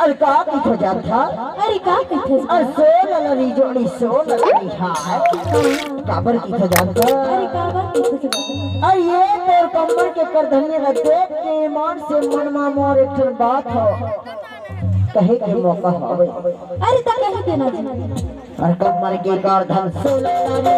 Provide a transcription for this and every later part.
अरे का किथो जात था? अरे का किथो? अरे सोल लरी जोड़ी सोल लरी हाय काबर किथो जात था? अरे काबर किथो? अरे ये तेर कमर के करधनिया न देख के ईमान से मनमा मोर एक ठन बात हो कहे के मौका हवे। अरे ता कहे देना जी। अरे कमर के करधन सोल लरी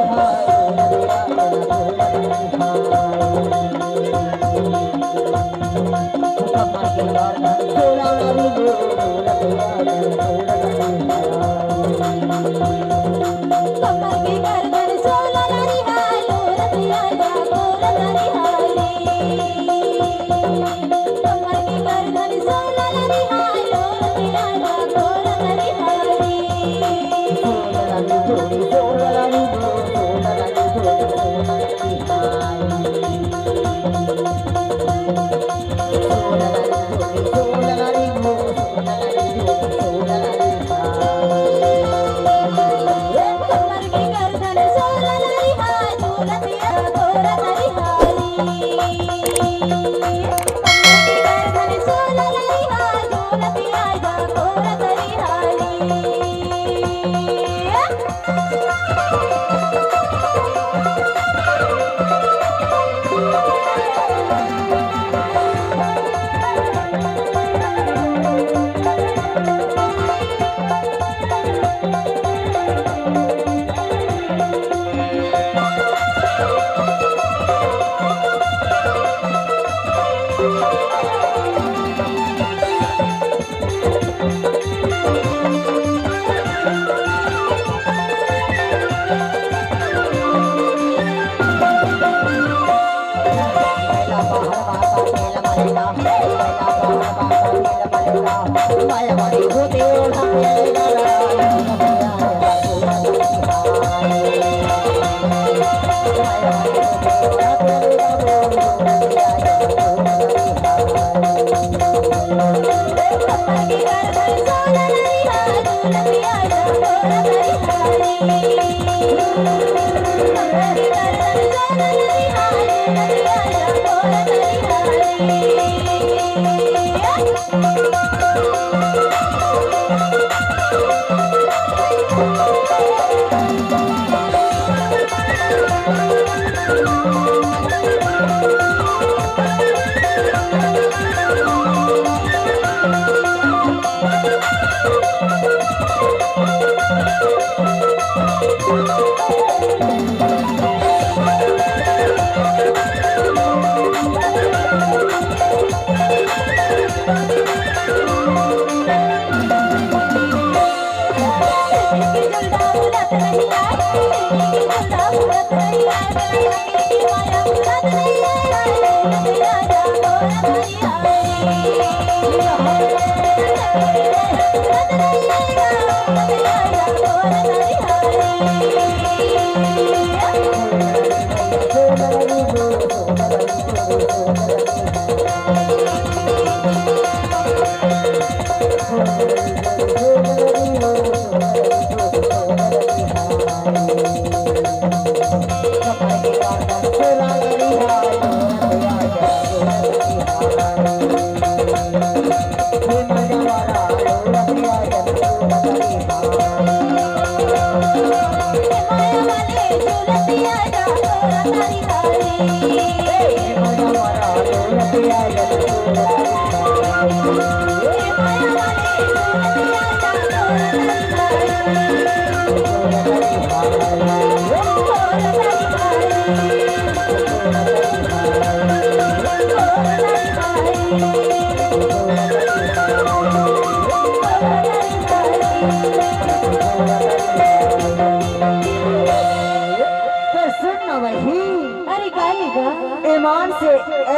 अरे गाली गा ईमान से